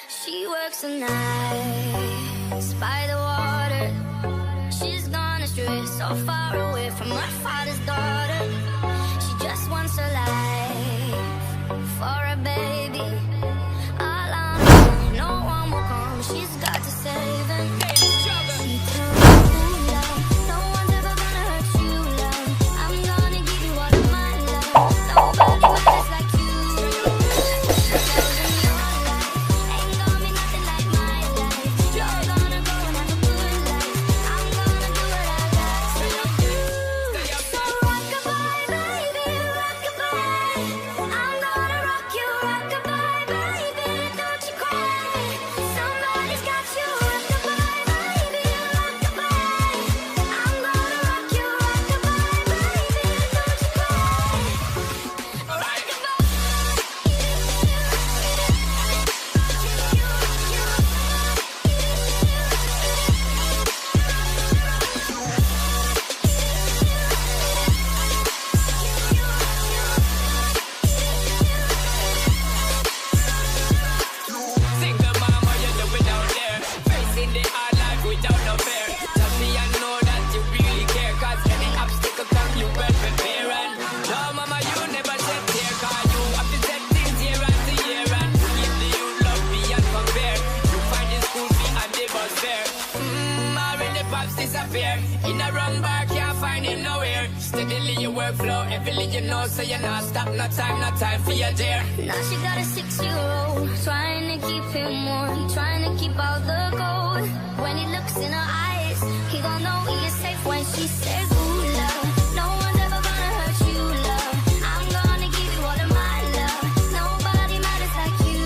She works the nights by the water. She's gone astray, so far away from her father's daughter. She just wants a life for a baby. All on her own, no one will come. She's got to save him. She tells me love, no one's ever gonna hurt you, love. I'm gonna give you all of my love. Nobody matters like you. She tells me your life ain't gonna be nothing like my life. You're gonna go and have a good life. I'm gonna do what I got to do. So rock-a-bye, baby, rock-a-bye. I'm gonna rock you, rock-a-bye, baby, don't you cry. Somebody's got you, rock-a-bye, baby, rock-a-bye. I'm gonna rock you, rock-a-bye, baby, don't you cry. Single mama, you do it out there. Facing the hard life without no fear. Tell me I know that you really care. Cause any obstacle come, you well prepare. And no mama, you never said tear. Cause you have to set things year after year. And give the youth love beyond compare. You find the school fee and the bus fare. Already pops disappear. In a wrong bar, can't find him nowhere. Steadily your workflow, everything you know, so you're not stop, no time for your dear. Now she got a 6-year-old, trying to keep him warm, trying to keep out the cold. When he looks in her eyes, he gon' know he is safe when she says, ooh, love. No one's ever gonna hurt you, love. I'm gonna give you all of my love. Nobody matters like you.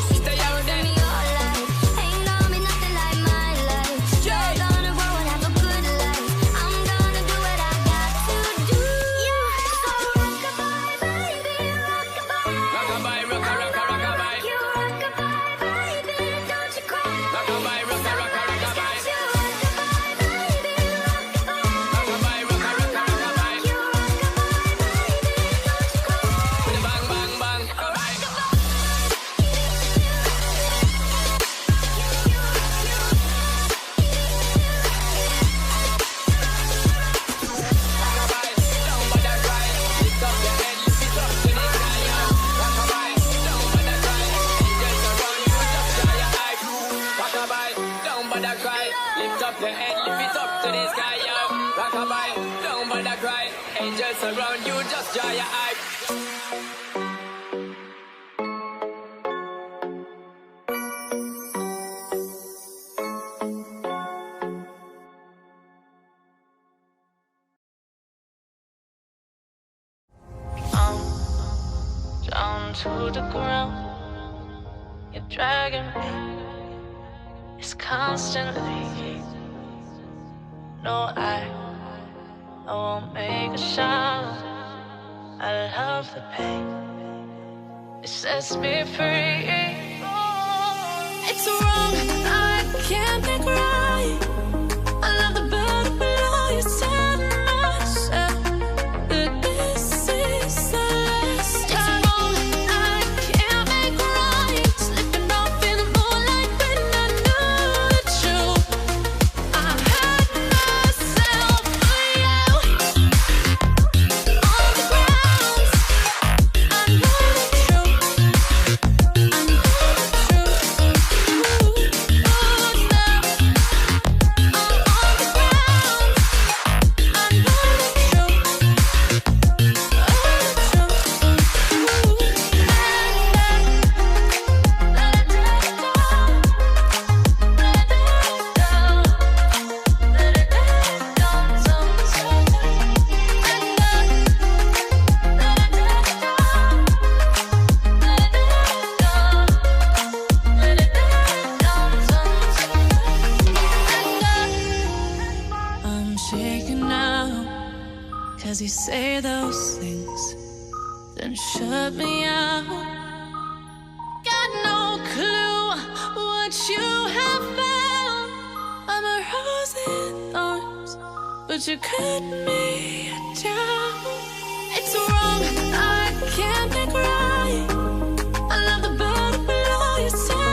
She tells me your life ain't gonna be nothing like my life. You're gonna grow and have a good life. I'm gonna do what I got to do. So rock-a-bye, baby, rock-a-bye. Rock-a-bye, rock-a-rock-a-rock-a-bye. Rock you, rock-a-bye, baby, don't you cry. Rock-a-bye, rock-a-rock-a-rock-a-bye. Got you, rock-a-bye, baby, rock-a-bye. Rock-a-bye, rock-a-rock-a-rock-a-bye. You, rock-a-bye, baby, don't you cry. With a bang, bang, bang. Rock-a-bye, don't bother cry. Lift up your head, lift it up to the sky. Rock-a-bye, don't bother cry. Angels around you, just dry your eye. Rock-a-bye, don't bother cry. Lift up your head, lift it up to the sky. Rock-a-bye, don't bother cry. Angels around you, just dry your eye. Down to the ground, you're dragging me. It's constantly. No, I won't make a sound. I love the pain. It sets me free. It's wrong, I can't think right. I love the bird below you, telling myself that this is the last time. It's wrong, I can't make right. Slipping off in the moonlight when I knew the truth. I hurt myself for you. On the ground, I know the truth. I know the truth. Cause you say those things, then shut me out. Got no clue what you have found. I'm a rose in thorns, but you cut me down. It's wrong, I can't think right. I love the bird below your side.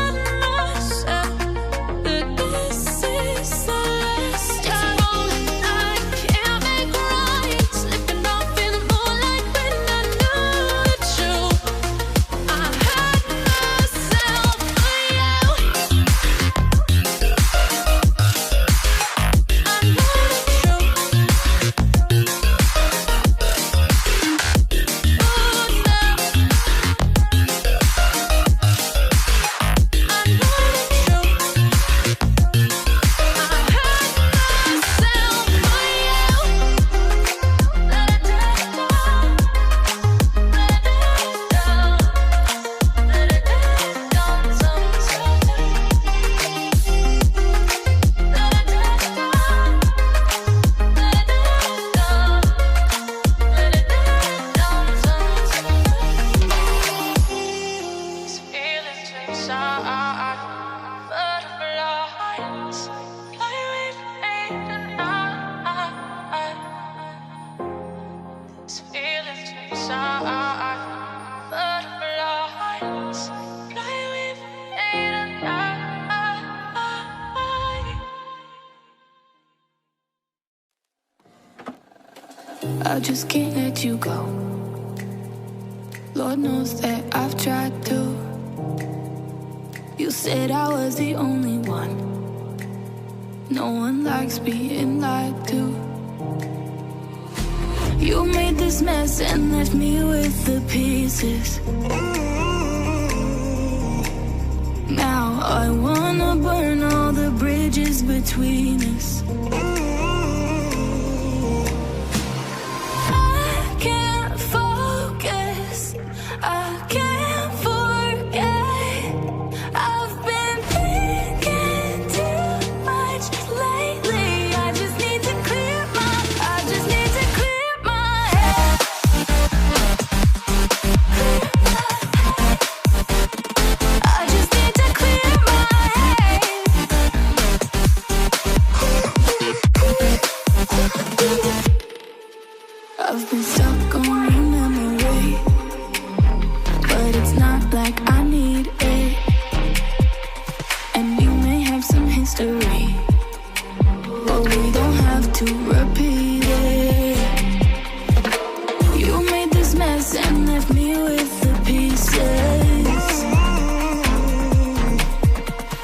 inside. Butterflies fly with me tonight. These feelings inside. Butterflies fly with me tonight. I just can't let you go. Lord knows that I've tried to. You said I was the only one. No one likes being lied to. You made this mess and left me with the pieces. Now I wanna burn all the bridges between us. I've been stuck on your memory, but it's not like I need it. And we may have some history, but we don't have to repeat it. You made this mess and left me with the pieces.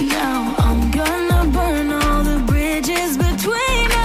Now I'm gonna burn all the bridges between us.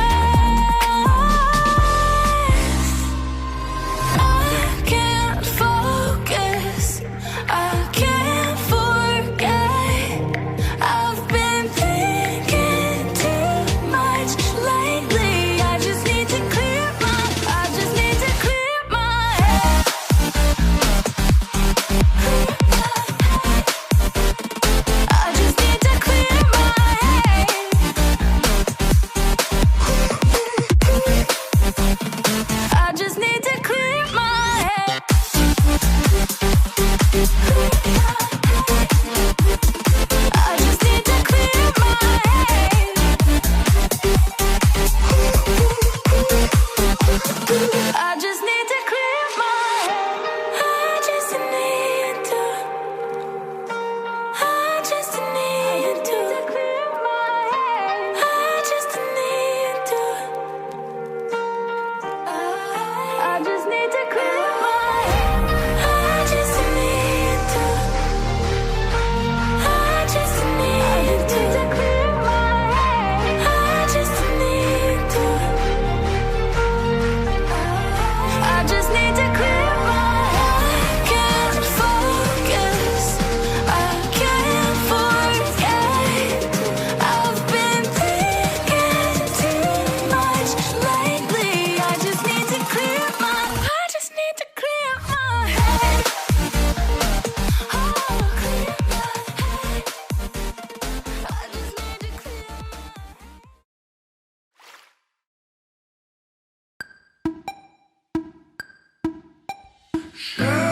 Yeah.